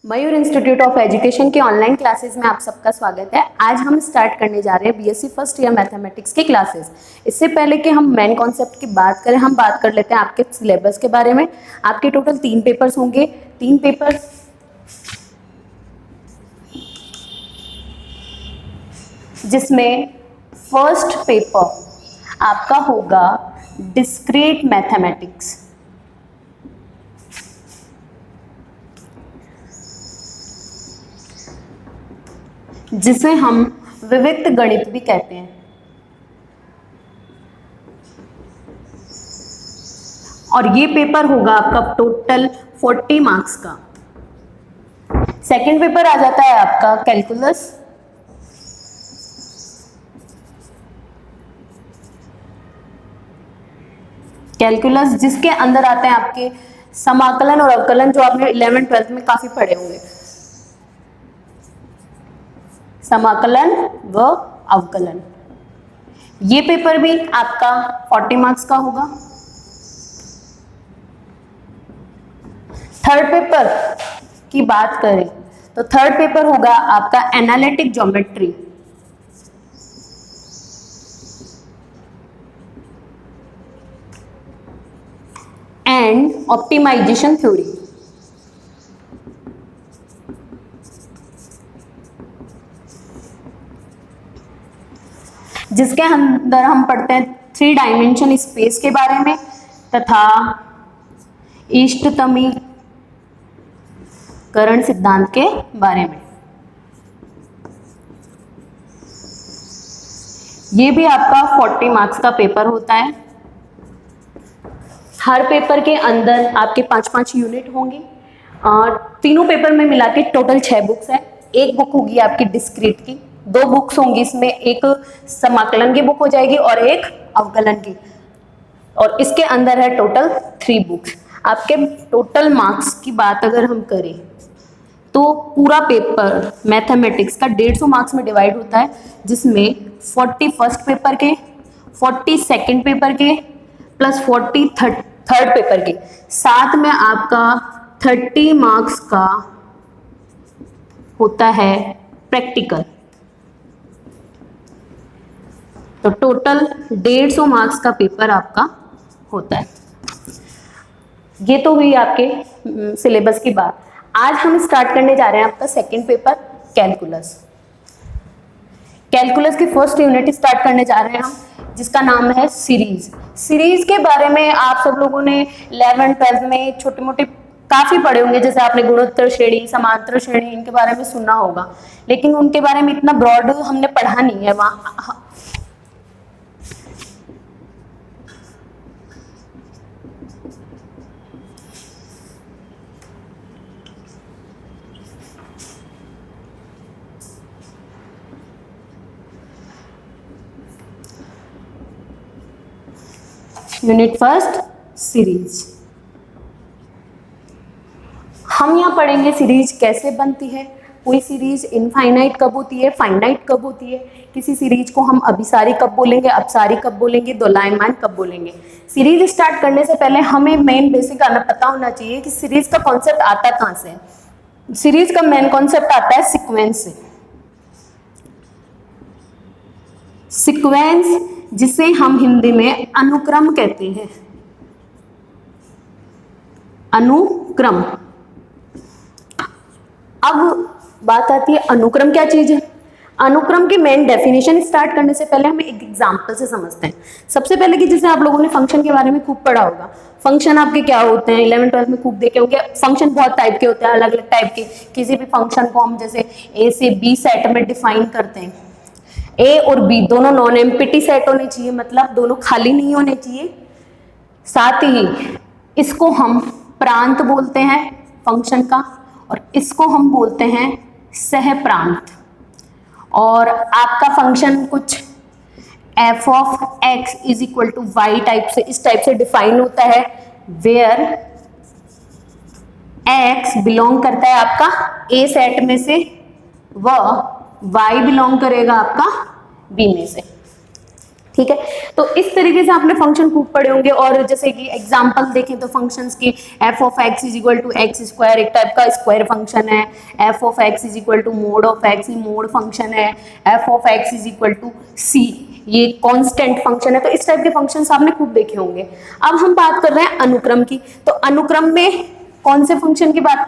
Mayur institute of education के online classes में आप सबका स्वागत है। आज हम स्टार्ट करने जा रहे हैं बीएससी फर्स्ट ईयर मैथमेटिक्स की क्लासेस। इससे पहले कि हम मेन कॉन्सेप्ट की बात करें, हम बात कर लेते हैं आपके सिलेबस के बारे में। आपके टोटल 3 पेपर्स होंगे। 3 पेपर जिसमें फर्स्ट पेपर आपका होगा डिस्क्रीट मैथमेटिक्स, जिसे हम विविक्त गणित भी कहते हैं। और ये पेपर होगा आपका टोटल 40 मार्क्स का। सेकंड पेपर आ जाता है आपका कैलकुलस, जिसके अंदर आते हैं आपके समाकलन और अवकलन, जो आपने 11th-12th में काफी पढ़े होंगे। समाकलन व अवकलन, ये पेपर भी आपका 40 मार्क्स का होगा। थर्ड पेपर की बात करें तो थर्ड पेपर होगा आपका analytic geometry and optimization theory. जिसके अंदर हम पढ़ते हैं 3 डायमेंशन स्पेस के बारे में तथा इष्टतमीकरण सिद्धांत के बारे में। ये भी आपका 40 मार्क्स का पेपर होता है। हर पेपर के अंदर आपके 5-5 यूनिट होंगे और तीनों पेपर में मिला के टोटल 6 बुक्स है। एक बुक होगी आपकी डिस्क्रीट की, 2 बुक्स होंगी इसमें, एक समाकलन की बुक हो जाएगी और एक अवकलन की, और इसके अंदर है टोटल 3 बुक्स। आपके टोटल मार्क्स की बात अगर हम करें तो पूरा पेपर मैथमेटिक्स का 150 मार्क्स में डिवाइड होता है, जिसमें 40 फर्स्ट पेपर के, 40 सेकेंड पेपर के प्लस 40 थर्ड पेपर के, साथ में आपका 30 मार्क्स का होता है प्रैक्टिकल। तो टोटल 150 मार्क्स का पेपर आपका होता है। ये तो हुई आपके सिलेबस की बात। आज हम स्टार्ट करने जा रहे हैं आपका सेकंड पेपर कैलकुलस। कैलकुलस की फर्स्ट यूनिट स्टार्ट करने जा रहे हैं हम, जिसका नाम है सीरीज। सीरीज के बारे में आप सब लोगों ने 11th-12th में छोटे मोटे काफी पढ़े होंगे, जैसे आपने गुणोत्तर श्रेणी, समांतर श्रेणी, इनके बारे में सुना होगा, लेकिन उनके बारे में इतना ब्रॉड हमने पढ़ा नहीं है वहां। Unit first series. हम यहाँ पढ़ेंगे सीरीज कैसे बनती है, कोई सीरीज इनफाइनाइट कब होती है, फाइनाइट कब होती है, किसी सीरीज को हम अभिसारी कब बोलेंगे, अपसारी कब बोलेंगे, दोलायमान कब बोलेंगे। सीरीज स्टार्ट करने से पहले हमें मेन बेसिक पता होना चाहिए कि सीरीज का कॉन्सेप्ट आता कहाँ से है। सीरीज का मेन कॉन्सेप्ट आता है सीक्वेंस से। सीक्वेंस, जिसे हम हिंदी में अनुक्रम कहते हैं। अनुक्रम। अब बात आती है अनुक्रम क्या चीज है। अनुक्रम की मेन डेफिनेशन स्टार्ट करने से पहले हम एक एग्जांपल से समझते हैं। सबसे पहले कि जैसे आप लोगों ने फंक्शन के बारे में खूब पढ़ा होगा। फंक्शन आपके क्या होते हैं, 11th-12th में खूब देखे होंगे। फंक्शन बहुत टाइप के होते हैं, अलग अलग टाइप के। किसी भी फंक्शन को हम जैसे ए से बी सेट में डिफाइन करते हैं। ए और बी दोनों नॉन एम्प्टी सेट होने चाहिए, मतलब दोनों खाली नहीं होने चाहिए। साथ ही इसको हम प्रांत बोलते हैं फंक्शन का, और इसको हम बोलते हैं सहप्रांत। और आपका फंक्शन कुछ f of x is equal to Y type से, इस टाइप से डिफाइन होता है, वेयर x बिलोंग करता है आपका a सेट में से व y बिलोंग करेगा आपका b में से। ठीक है। तो इस तरीके से आपने फंक्शन खूब पढ़े होंगे। और जैसे कि एग्जांपल देखें तो फंक्शंस की f of x is equal to x square एक टाइप का स्क्वायर फंक्शन है, f of x is equal to mod of x mod function है, f of x is equal to c ये constant function है। तो इस type के functions आपने खूब देखे होंगे। अब हम बात कर रहे हैं अनुक्रम की। तो अनुक्रम में कौन से फंक्शन की बात,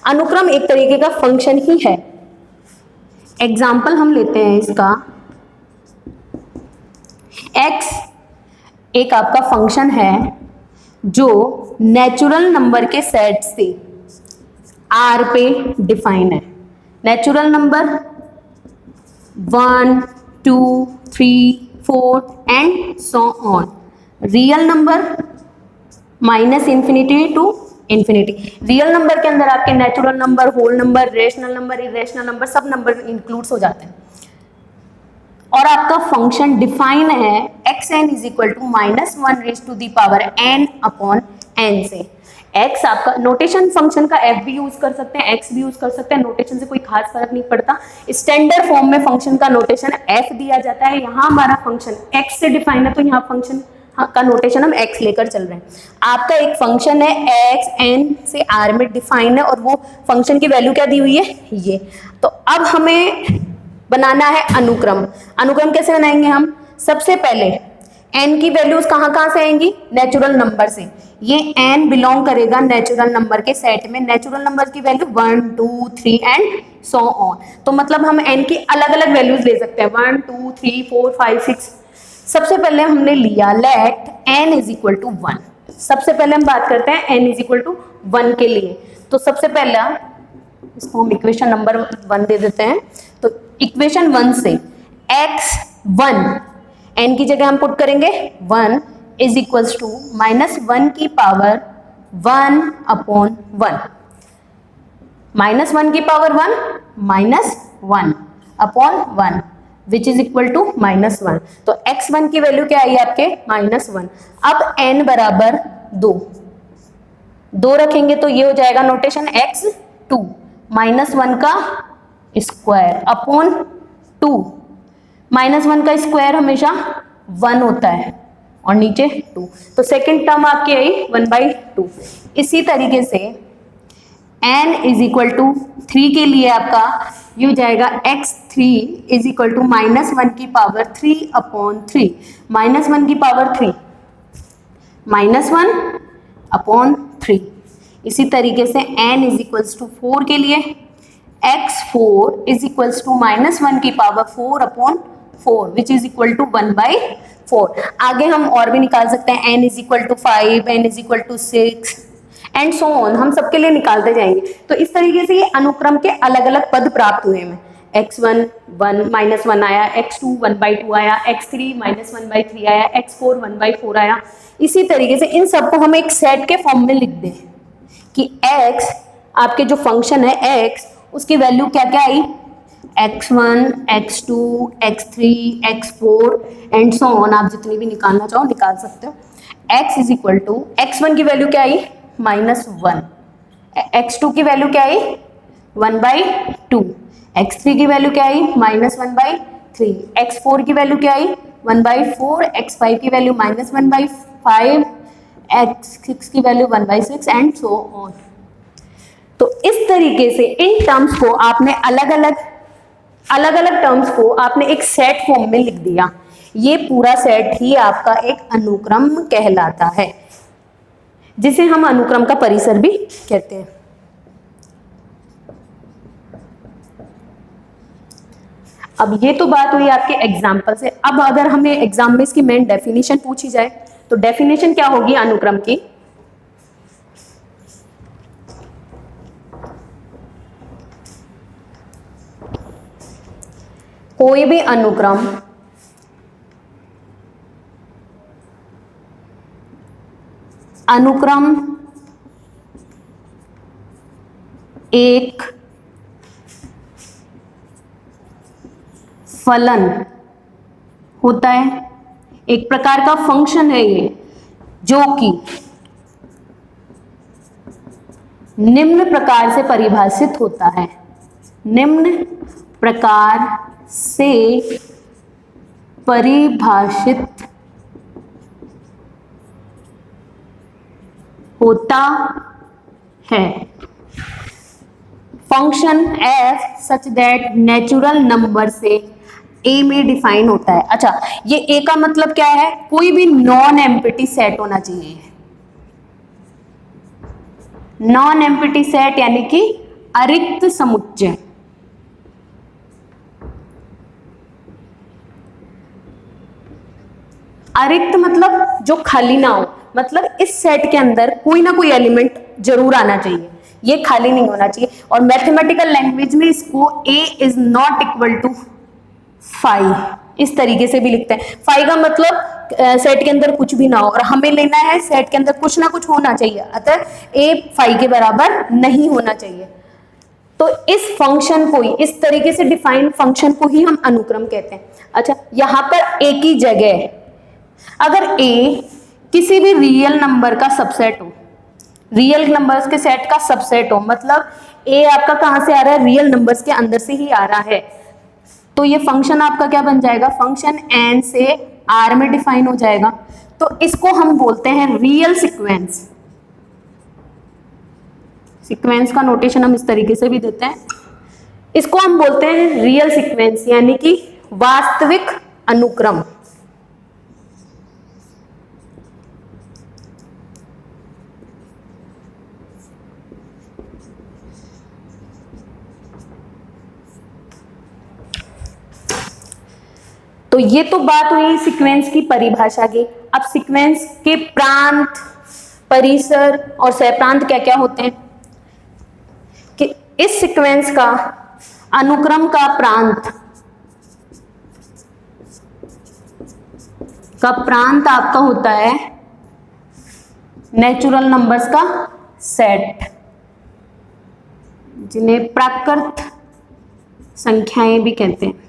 अनुक्रम एक तरीके का फंक्शन ही है। एग्जाम्पल हम लेते हैं इसका, x एक आपका फंक्शन है जो नेचुरल नंबर के सेट से R पे डिफाइन है। Natural number 1 2 3 4 and so on. Real number -infinity to infinity. Real number के अंदर आपके natural number, whole number, rational number, irrational number सब नंबर इंक्लूड्स हो जाते हैं। और आपका फंक्शन डिफाइन है xn is equal to -1 raise to the power n upon n से। x आपका नोटेशन फंक्शन का f भी यूज कर सकते हैं, x भी यूज कर सकते हैं, नोटेशन से कोई खास फर्क नहीं पड़ता। स्टैंडर्ड फॉर्म में फंक्शन का नोटेशन f दिया जाता है। यहाँ हमारा फंक्शन x से डिफाइन है तो यहाँ फंक्शन का नोटेशन हम x लेकर चल रहे हैं। आपका एक फंक्शन है x n से r में डिफाइन है और वो फंक्शन की वैल्यू क्या दी हुई है ये। तो अब हमें बनाना है अनुक्रम। अनुक्रम कैसे बनाएंगे हम, सबसे पहले n की वैल्यूज कहाँ से आएंगी, नेचुरल नंबर से। ये n बिलोंग करेगा नेचुरल नंबर के सेट में। नेचुरल नंबर की वैल्यू 1 2 3 एंड सो ऑन। तो मतलब हम n की अलग अलग वैल्यूज ले सकते हैं 1 2 3 4 5 6। सबसे पहले हमने लिया let n is equal to 1। सबसे पहले हम बात करते हैं n इज इक्वल टू 1 के लिए। तो सबसे पहला इसको हम इक्वेशन नंबर 1 दे देते हैं। तो इक्वेशन 1 से x1 n की जगह हम पुट करेंगे 1 इज इक्वल्स टू -1 की पावर 1 अपॉन 1। -1 की power 1 -1 upon 1 which is equal to -1। तो x1 की वैल्यू क्या आई आपके -1। अब n बराबर 2 रखेंगे तो ये हो जाएगा नोटेशन x2 -1 का स्क्वायर अपॉन 2। -1 का स्क्वायर हमेशा 1 होता है और नीचे 2। तो सेकंड टर्म आपकी आई 1/2। इसी तरीके से n इज इक्वल टू 3 के लिए आपका ये हो जाएगा x3 इज इक्वल टू -1 की पावर 3 अपॉन 3। -1 की पावर 3 -1 अपॉन 3। इसी तरीके से n इज इक्वल्स टू 4 के लिए x4 इज इक्वल्स टू -1 की power 4 upon 4 which is equal to 1/4। आगे हम और भी निकाल सकते हैं n is equal to 5, n is equal to 6 and so on. हम सबके लिए निकालते जाएंगे। तो इस तरीके से ये अनुक्रम के अलग अलग पद प्राप्त हुए हमें। x1 1 -1 आया, x2 1/2 आया, x3 -1/3 आया, x4 1/4 आया। इसी तरीके से इन सबको हम एक सेट के फॉर्म में लिख दें कि x आपके जो फंक्शन है x उसकी वैल्यू क्या क्या आई, x1 x2 x3 x4 and so on. आप जितनी भी निकालना चाहो निकाल सकते हो। x is equal to x1 की वैल्यू क्या आई -1, x2 की वैल्यू क्या आई 1/2, x3 की वैल्यू क्या आई -1/3, x4 की वैल्यू क्या आई 1/4, x5 की वैल्यू -1/5, x6 की वैल्यू 1/6 एंड सो ऑन। तो इस तरीके से इन टर्म्स को आपने अलग अलग टर्म्स को आपने एक सेट फॉर्म में लिख दिया। ये पूरा सेट ही आपका एक अनुक्रम कहलाता है, जिसे हम अनुक्रम का परिसर भी कहते हैं। अब ये तो बात हुई आपके एग्जाम्पल से। अब अगर हमें एग्जाम में इसकी मेन डेफिनेशन पूछी जाए तो डेफिनेशन क्या होगी अनुक्रम की, कोई भी अनुक्रम एक फलन होता है, एक प्रकार का फंक्शन है ये, जो कि निम्न प्रकार से परिभाषित होता है। निम्न प्रकार से परिभाषित होता है। Function F such that natural number से ए में डिफाइन होता है। अच्छा, ये ए का मतलब क्या है? कोई भी नॉन एम्प्टी सेट होना चाहिए। नॉन एम्प्टी सेट यानी कि अरिक्त समुच्चय। अरिक्त मतलब जो खाली ना हो, मतलब इस सेट के अंदर कोई ना कोई एलिमेंट जरूर आना चाहिए, ये खाली नहीं होना चाहिए। और मैथमेटिकल लैंग्वेज में इसको a is not equal to 5 इस तरीके से भी लिखते हैं। 5 का मतलब सेट के अंदर कुछ भी ना हो, और हमें लेना है सेट के अंदर कुछ ना कुछ होना चाहिए, अतः a 5 के बराबर नहीं होना चाहिए। तो इस फंक्शन को ही, इस तरीके से डिफाइंड फंक्शन को ही हम अनुक्रम कहते हैं। अच्छा, यहां पर a की जगह अगर a किसी भी रियल नंबर का सबसेट हो, रियल नंबर्स के सेट का सबसेट हो, मतलब a आपका कहां से आ रहा है? रियल नंबर्स के अंदर से ही आ रहा है, तो ये फंक्शन आपका क्या बन जाएगा? फंक्शन n से r में डिफाइन हो जाएगा। तो इसको हम बोलते हैं रियल सीक्वेंस। सीक्वेंस का नोटेशन हम इस तरीके से भी देते हैं, इसको हम बोलते हैं रियल सीक्वेंस यानी कि वास्तविक अनुक्रम। तो ये तो बात हुई सीक्वेंस की परिभाषा की। अब सीक्वेंस के प्रांत, परिसर और सहप्रांत क्या क्या होते हैं कि इस सीक्वेंस का अनुक्रम का प्रांत आपका होता है नेचुरल नंबर्स का सेट, जिन्हें प्राकृत संख्याएं भी कहते हैं।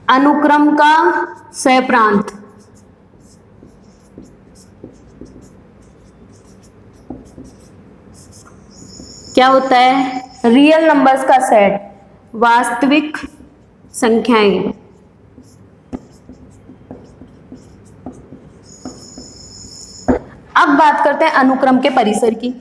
अनुक्रम का सहप्रांत क्या होता है? रियल नंबर्स का सेट, वास्तविक संख्याएं। अब बात करते हैं अनुक्रम के परिसर की।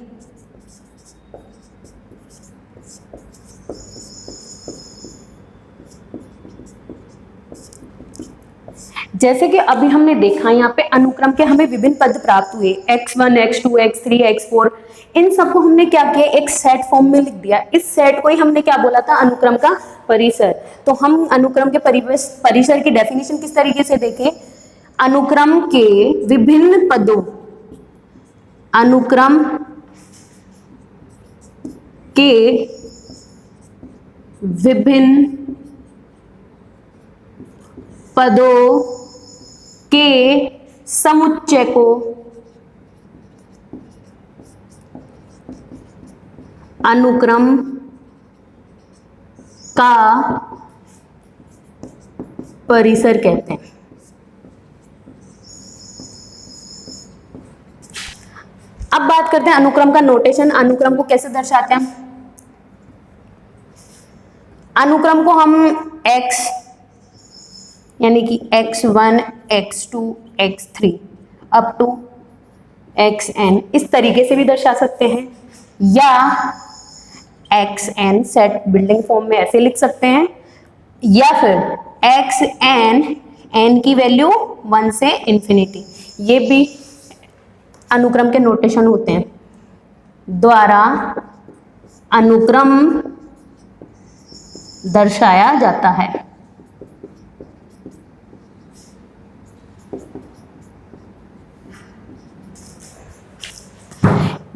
जैसे कि अभी हमने देखा यहाँ पे अनुक्रम के हमें विभिन्न पद प्राप्त हुए, x1, x2, x3, x4, इन सबको हमने क्या किया? एक सेट फॉर्म में लिख दिया। इस सेट को ही हमने क्या बोला था? अनुक्रम का परिसर। तो हम अनुक्रम के परिसर की डेफिनेशन किस तरीके से देखें? अनुक्रम के विभिन्न पदों, अनुक्रम के विभिन्न पदों के समुच्चय को अनुक्रम का परिसर कहते हैं। अब बात करते हैं अनुक्रम का नोटेशन। अनुक्रम को कैसे दर्शाते हैं? अनुक्रम को हम x यानी कि x1, x2, x3 up to xn इस तरीके से भी दर्शा सकते हैं, या xn सेट बिल्डिंग फॉर्म में ऐसे लिख सकते हैं, या फिर xn n की वैल्यू 1 से इंफिनिटी, ये भी अनुक्रम के नोटेशन होते हैं, द्वारा अनुक्रम दर्शाया जाता है।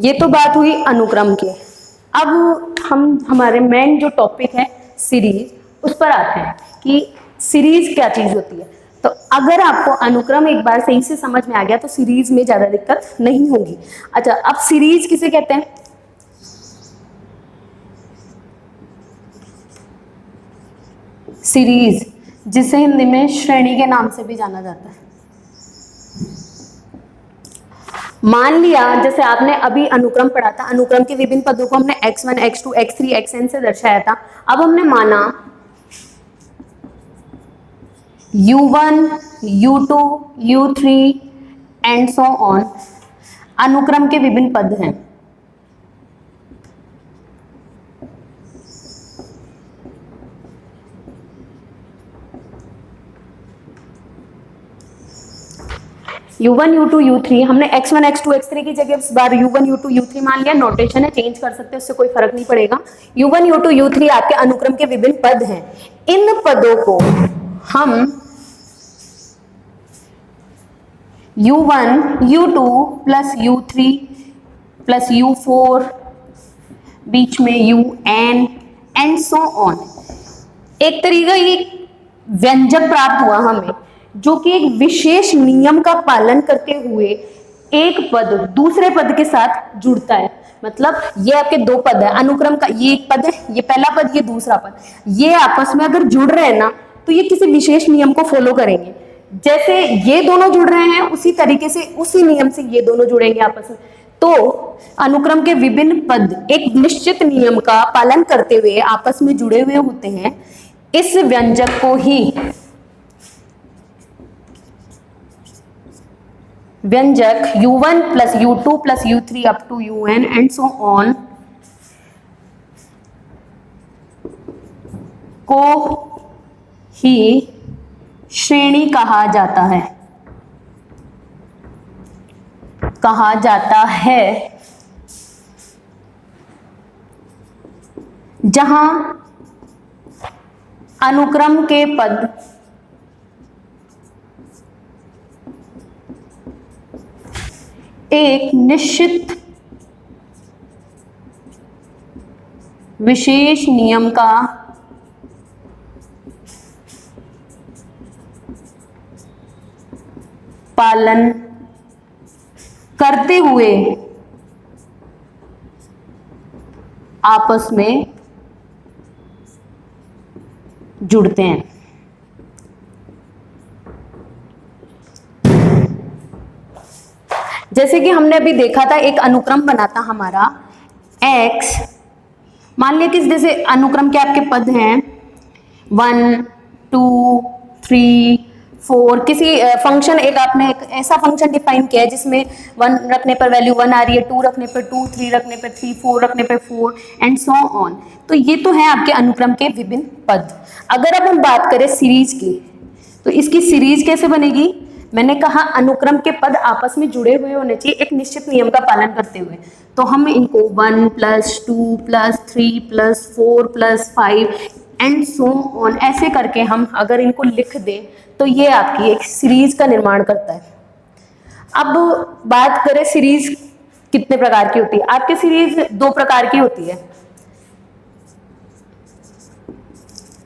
ये तो बात हुई अनुक्रम की। अब हम हमारे मेन जो टॉपिक है सीरीज, उस पर आते हैं कि सीरीज क्या चीज होती है। तो अगर आपको अनुक्रम एक बार सही से समझ में आ गया तो सीरीज में ज्यादा दिक्कत नहीं होगी। अच्छा, अब सीरीज किसे कहते हैं? सीरीज, जिसे हिंदी में श्रेणी के नाम से भी जाना जाता है। मान लिया जैसे आपने अभी अनुक्रम पढ़ा था, अनुक्रम के विभिन्न पदों को हमने x1, x2, x3, xn से दर्शाया था। अब हमने माना U1, U2, U3 and so on अनुक्रम के विभिन्न पद हैं। U1, U2, U3 हमने x1, x2, x3 की जगह इस बार U1, U2, U3 मान लिया। नोटेशन है, चेंज कर सकते हैं, उससे कोई फर्क नहीं पड़ेगा। U1, U2, U3 आपके अनुक्रम के विभिन्न पद हैं। इन पदों को हम U1, U2 plus U3 plus U4 बीच में UN एंड सो ऑन, एक तरीका ये व्यंजक प्राप्त हुआ हमें, जो कि एक विशेष नियम का पालन करते हुए एक पद दूसरे पद के साथ जुड़ता है। मतलब ये आपके दो पद है, अनुक्रम का ये एक पद है, ये पहला पद, ये दूसरा पद, ये आपस में अगर जुड़ रहे हैं ना तो ये किसी विशेष नियम को फॉलो करेंगे। जैसे ये दोनों जुड़ रहे हैं उसी तरीके से उसी नियम से ये दोनों जुड़ेंगे आपस में। तो अनुक्रम के विभिन्न पद एक निश्चित नियम का पालन करते हुए आपस में जुड़े हुए होते हैं। इस व्यंजक को ही व्यंजक U1 plus U2 plus U3 up to UN and so on को ही श्रेणी कहा जाता है। जहां अनुक्रम के पद एक निश्चित विशेष नियम का पालन करते हुए आपस में जुड़ते हैं। जैसे कि हमने अभी देखा था, एक अनुक्रम बना था हमारा x, मान लिया कि जैसे अनुक्रम के आपके पद हैं 1, 2, 3, 4, किसी फंक्शन, एक आपने एक ऐसा फंक्शन डिफाइन किया है जिसमें 1 रखने पर वैल्यू 1 आ रही है, 2 रखने पर 2, 3 रखने पर 3, 4 रखने पर 4 एंड सो ऑन। तो ये तो है आपके अनुक्रम के विभिन्न पद। अगर अब हम बात करें सीरीज की, तो इसकी सीरीज कैसे बनेगी? मैंने कहा अनुक्रम के पद आपस में जुड़े हुए होने चाहिए एक निश्चित नियम का पालन करते हुए। तो हम इनको 1 plus 2 plus 3 plus 4 plus 5 and so on ऐसे करके हम अगर इनको लिख दें तो ये आपकी एक सीरीज का निर्माण करता है। अब बात करें सीरीज कितने प्रकार की होती है। आपकी सीरीज 2 प्रकार की होती है।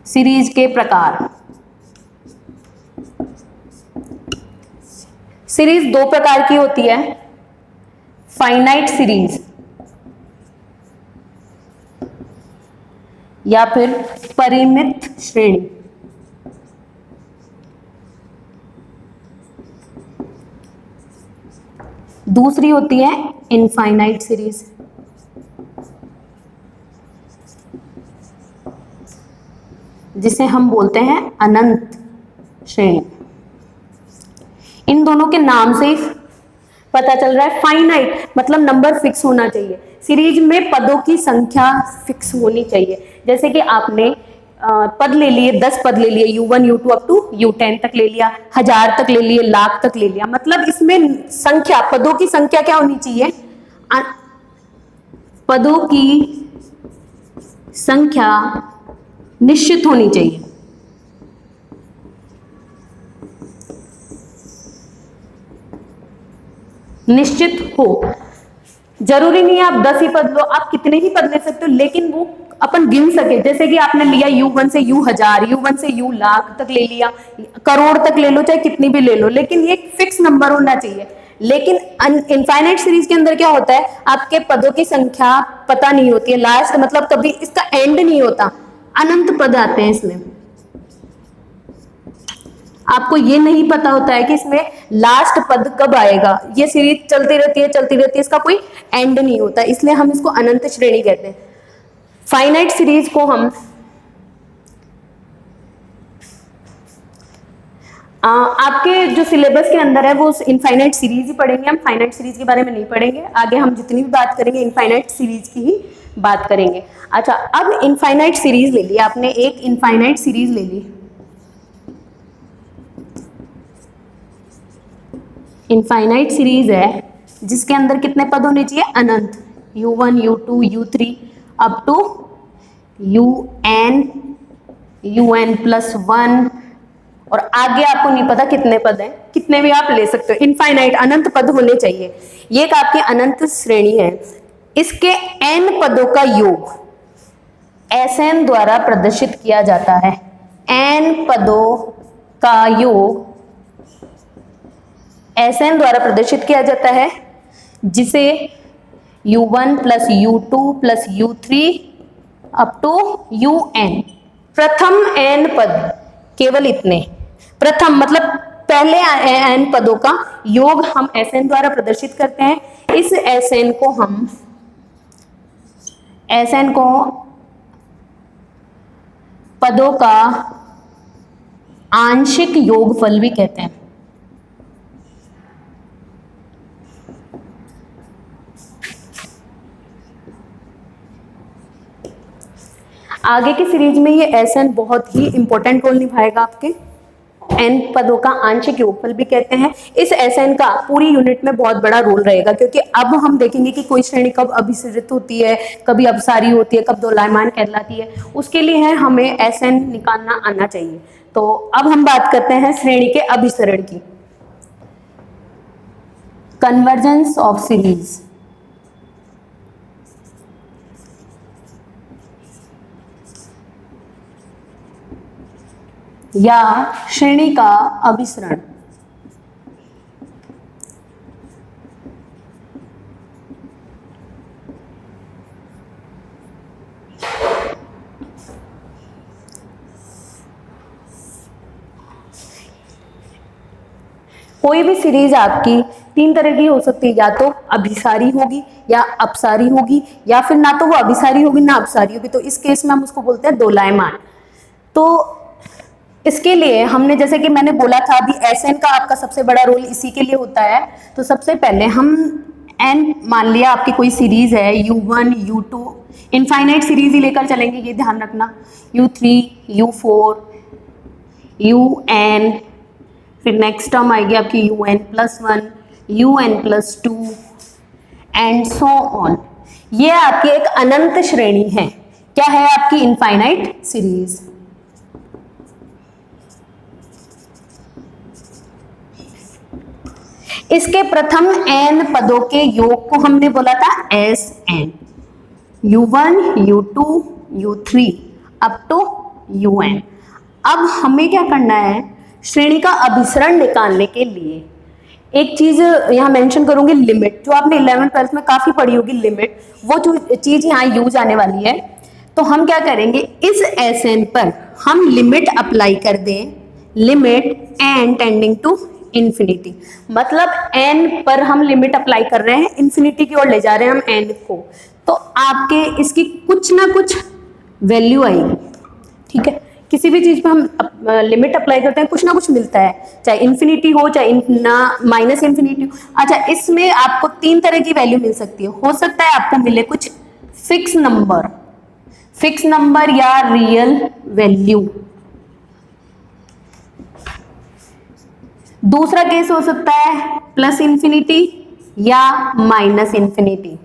सीरीज के प्रकार, सीरीज 2 प्रकार की होती है, फाइनाइट सीरीज या फिर परिमित श्रेणी। दूसरी होती है इनफाइनाइट सीरीज। जिसे हम बोलते हैं अनंत श्रेणी। इन दोनों के नाम से ही पता चल रहा है, फाइनाइट मतलब नंबर फिक्स होना चाहिए। सीरीज में पदों की संख्या फिक्स होनी चाहिए। जैसे कि आपने पद ले लिए, 10 पद ले लिए, U1, U2 up to U10 तक ले लिया, 1000 तक ले लिए, लाख तक ले लिया। मतलब इसमें संख्या, पदों की संख्या क्या होनी चाहिए? पदों की संख्या निश्चित होनी चाहिए। निश्चित हो, जरूरी नहीं है आप 10 ही पद लो, आप कितने ही पद ले सकते हो, लेकिन वो अपन गिन सके। जैसे कि आपने लिया U1 से U1000, U1 से U लाख तक ले लिया, करोड़ तक ले लो, चाहे कितनी भी ले लो, लेकिन ये फिक्स नंबर होना चाहिए। लेकिन इनफाइनाइट सीरीज के अंदर क्या होता है, आपके पदों की संख्या पता नहीं होती है, लास्ट मतलब कभी इसका एंड नहीं होता, अनंत पद आते हैं इसमें। आपको ये नहीं पता होता है कि इसमें लास्ट पद कब आएगा। ये सीरीज चलती रहती है, इसका कोई एंड नहीं होता, इसलिए हम इसको अनंत श्रेणी कहते हैं। फाइनाइट सीरीज को हम आपके जो सिलेबस के अंदर है वो इनफाइनाइट सीरीज ही पढ़ेंगे हम, फाइनाइट सीरीज के बारे में नहीं पढ़ेंगे। आगे हम जितनी भी बात करेंगे इनफाइनाइट सीरीज की ही बात करेंगे। अच्छा, अब इनफाइनाइट सीरीज ले ली आपने, एक इनफाइनाइट सीरीज ले ली। इनफाइनाइट सीरीज है जिसके अंदर कितने पद होने चाहिए? अनंत। u1 u2 u3 up to un plus 1, और आगे आपको नहीं पता कितने पद हैं, कितने भी आप ले सकते हो। इनफाइनाइट अनंत पद होने चाहिए। ये एक आपकी अनंत श्रेणी है। इसके n पदों का योग Sn द्वारा प्रदर्शित किया जाता है। n पदों का योग Sn द्वारा प्रदर्शित किया जाता है, जिसे u1 plus u2 plus u3 up to un। प्रथम n पद केवल इतने, प्रथम मतलब पहले n पदों का योग हम Sn द्वारा प्रदर्शित करते हैं। इस Sn को पदों का आंशिक योगफल भी कहते हैं। आगे की सीरीज में ये Sn बहुत ही इंपॉर्टेंट रोल निभाएगा। आपके n पदों का आंशिक योगफल भी कहते हैं। इस Sn का पूरी यूनिट में बहुत बड़ा रोल रहेगा, क्योंकि अब हम देखेंगे कि कोई श्रेणी कब अभिसरित होती है, कभी अपसारी होती है, कब दोलायमान कहलाती है। उसके लिए है हमें Sn निकालना आना चाहिए। तो अब हम बात करते हैं श्रेणी के अभिसरण की। Convergence of series. या श्रेणी का अभिसरण। कोई भी सीरीज आपकी तीन तरह की हो सकती है, या तो अभिसारी होगी या अपसारी होगी, या फिर ना तो वो अभिसारी होगी ना अपसारी होगी। तो इस केस में हम उसको बोलते हैं दोलायमान। तो इसके लिए हमने, जैसे कि मैंने बोला था अभी, Sn का आपका सबसे बड़ा रोल इसी के लिए होता है। तो सबसे पहले हम n मान लिया आपकी कोई सीरीज है u1 u2, इनफाइनाइट सीरीज ही लेकर चलेंगे, ये ध्यान रखना। u3 u4 un, फिर नेक्स्ट टर्म आएगी आपकी un plus 1 un plus 2 and so on. ये आपकी एक अनंत श्रेणी है। क्या है आपकी? Infinite series. इसके प्रथम n पदों के योग को हमने बोला था Sn, u1 u2 u3 up to un। अब हमें क्या करना है? श्रेणी का अभिसरण निकालने के लिए एक चीज यहाँ मेंशन करूंगी, लिमिट। जो आपने 11th 12th में काफी पढ़ी होगी लिमिट, वो चीज यहाँ यूज आने वाली है। तो हम क्या करेंगे? इस Sn पर हम लिमिट अप्लाई कर दें, limit n tending to infinity. मतलब n पर हम लिमिट अप्लाई कर रहे हैं, इन्फिनिटी की ओर ले जा रहे हैं हम n को। तो आपके इसकी कुछ ना कुछ वैल्यू आएगी। ठीक है, किसी भी चीज पे हम लिमिट अप्लाई करते हैं कुछ ना कुछ मिलता है, चाहे इन्फिनिटी हो चाहे माइनस इन्फिनिटी हो। अच्छा, इसमें आपको तीन तरह की वैल्यू मिल सकती है। हो सकता है आपको मिले कुछ फिक्स नंबर या रियल वैल्यू। दूसरा केस हो सकता है प्लस इन्फिनिटी या माइनस इन्फिनिटी।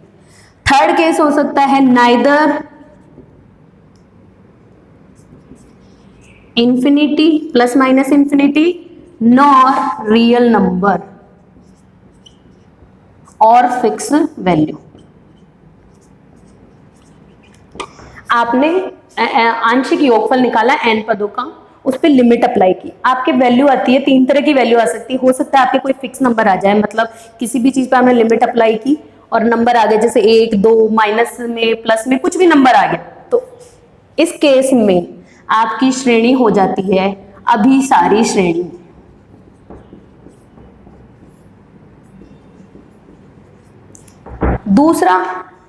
थर्ड केस हो सकता है neither infinity plus minus infinity nor real number और फिक्स वैल्यू। आपने आंशिक योगफल निकाला n पदों का, उस पर लिमिट अप्लाई की, आपके वैल्यू आती है। तीन तरह की वैल्यू आ सकती है। हो सकता है आपके कोई फिक्स नंबर आ जाए, मतलब किसी भी चीज पे आपने लिमिट अप्लाई की और नंबर आ गए, जैसे 1 2 माइनस में प्लस में कुछ भी नंबर आ गया। तो इस केस में आपकी श्रेणी हो जाती है अभिसारी श्रेणी। दूसरा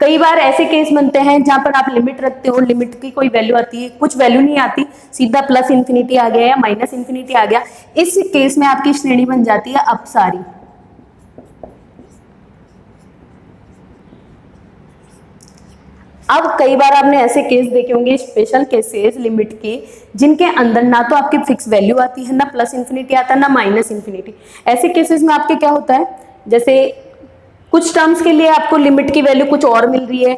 कई बार ऐसे केस बनते हैं जहां पर आप लिमिट रखते हो, लिमिट की कोई वैल्यू आती है, कुछ वैल्यू नहीं आती, सीधा प्लस इन्फिनिटी आ गया या माइनस इन्फिनिटी आ गया, इस केस में आपकी श्रेणी बन जाती है अपसारी। अब कई बार आपने ऐसे केस देखे होंगे, स्पेशल केसेस लिमिट के, जिनके अंदर ना तो आपकी फिक्स वैल्यू आती है, ना प्लस इन्फिनिटी आता है, ना माइनस इन्फिनिटी। ऐसे केसेस में आपके क्या होता है, जैसे कुछ टर्म्स के लिए आपको लिमिट की वैल्यू कुछ और मिल रही है,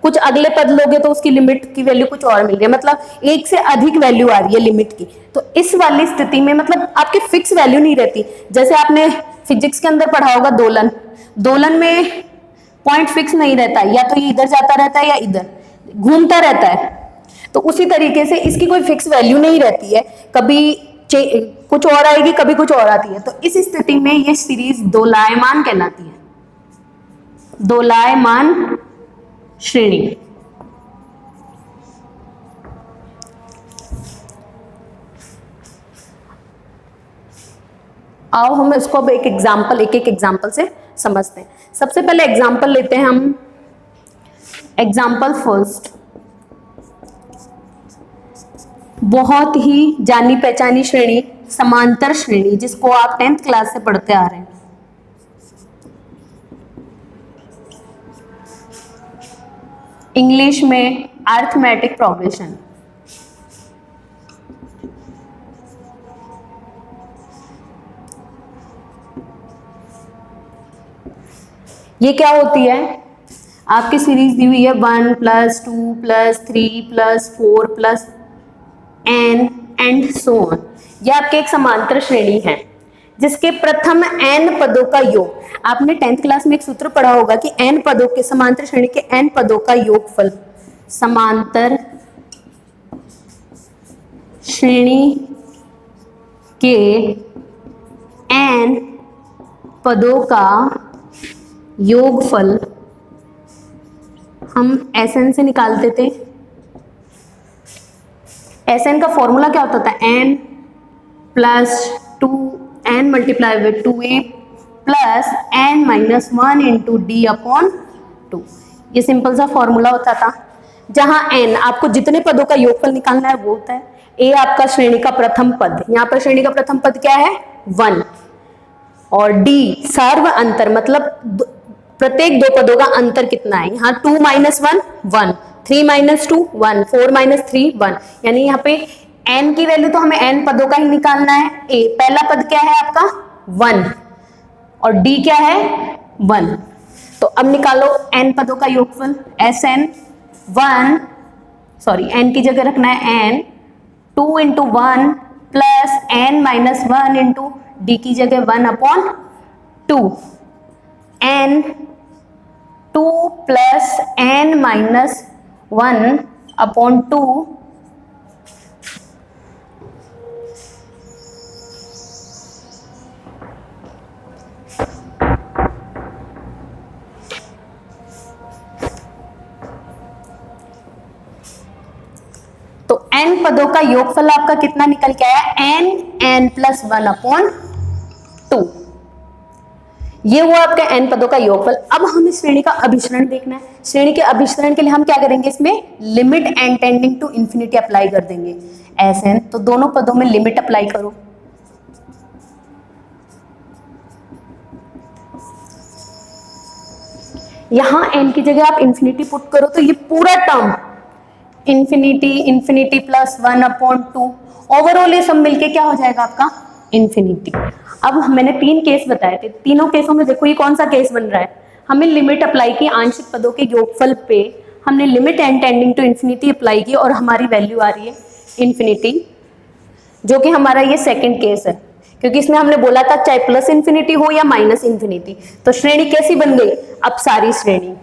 कुछ अगले पद लोगे तो उसकी लिमिट की वैल्यू कुछ और मिल रही है, मतलब एक से अधिक वैल्यू आ रही है लिमिट की। तो इस वाली स्थिति में मतलब आपकी फिक्स वैल्यू नहीं रहती। जैसे आपने फिजिक्स के अंदर पढ़ा होगा दोलन, दोलन में पॉइंट फिक्स नहीं रहता है, या तो ये इधर जाता रहता है या इधर घूमता रहता है। तो उसी तरीके से इसकी कोई फिक्स वैल्यू नहीं रहती है, कभी कुछ और आएगी, कभी कुछ और आती है। तो इस स्थिति में ये सीरीज दोलायमान कहलाती है, दोलायमान श्रेणी। आओ हम इसको अब एक एक एग्जाम्पल से समझते हैं। सबसे पहले एग्जाम्पल लेते हैं हम, एग्जाम्पल फर्स्ट, बहुत ही जानी पहचानी श्रेणी, समांतर श्रेणी, जिसको आप 10th क्लास से पढ़ते आ रहे हैं। इंग्लिश में अरिथमेटिक प्रोग्रेशन। ये क्या होती है, आपकी सीरीज दी हुई है 1 + 2 + 3 + 4 + n एंड सो ऑन। यह आपके एक समांतर श्रेणी है जिसके प्रथम n पदों का योग, आपने 10th क्लास में एक सूत्र पढ़ा होगा कि n पदों के, समांतर श्रेणी के n पदों का योगफल, समांतर श्रेणी के n पदों का योगफल हम Sn से निकालते थे। Sn का फॉर्मूला क्या होता था, n + 2n × 2a + n - 1 × d/2। ये सिंपल सा फॉर्मूला होता था, जहां n आपको जितने पदों का योगफल निकालना है वो होता है, a आपका श्रेणी का प्रथम पद, यहाँ पर श्रेणी का प्रथम पद क्या है 1, और d सर्व अंतर, मतलब प्रत्येक दो पदों का अंतर कितना है, यहाँ 2 - 1 1, 3 - 2 1, 4 - 3 1, यानी यहाँ पे n की वैल्यू तो हमें n पदों का ही निकालना है। a पहला पद क्या है आपका 1 और d क्या है 1, तो अब निकालो n पदों का योगफल, Sn 1, सॉरी n की जगह रखना है n, 2 × 1 + n - 1 × d की जगह 1/2, n 2 + n - 1/2 तो n पदों का योगफल आपका कितना निकल के आया, n + 1/2। ये हुआ आपका n पदों का योगफल। अब हमें श्रेणी का अभिसरण देखना है। श्रेणी के अभिसरण के लिए हम क्या करेंगे, इसमें limit n tending to infinity apply कर देंगे, Sn। तो दोनों पदों में लिमिट अप्लाई करो, यहां n की जगह आप इंफिनिटी पुट करो, तो ये पूरा टर्म इंफिनिटी + 1/2, ओवरऑल ये सब मिलके क्या हो जाएगा आपका इंफिनिटी। अब मैंने 3 केस बताए थे, तीनों केसों में देखो ये कौन सा केस बन रहा है, हमें लिमिट अप्लाई की आंशिक पदों के योगफल पे, हमने limit n tending to infinity apply की और हमारी वैल्यू आ रही है इंफिनिटी, जो कि हमारा ये सेकंड केस है, क्योंकि इसमें हमने बोला था चाहे प्लस इंफिनिटी हो या माइनस इंफिनिटी। तो श्रेणी कैसी बन गई, अपसारी श्रेणी।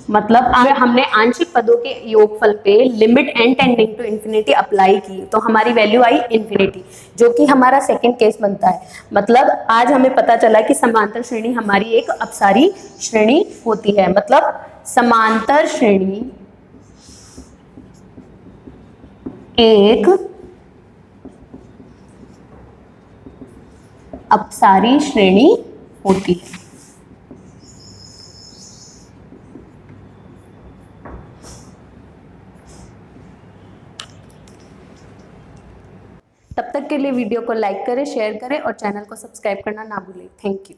मतलब हमने आंशिक पदों के योगफल पे limit n tending to infinity apply की, तो हमारी वैल्यू आई इंफिनिटी, जो कि हमारा सेकंड केस बनता है। मतलब आज हमें पता चला कि समांतर श्रेणी हमारी एक अपसारी श्रेणी होती है। मतलब समांतर श्रेणी एक अपसारी श्रेणी होती है। तब तक के लिए वीडियो को लाइक करें, शेयर करें और चैनल को सब्सक्राइब करना ना भूलें। Thank you.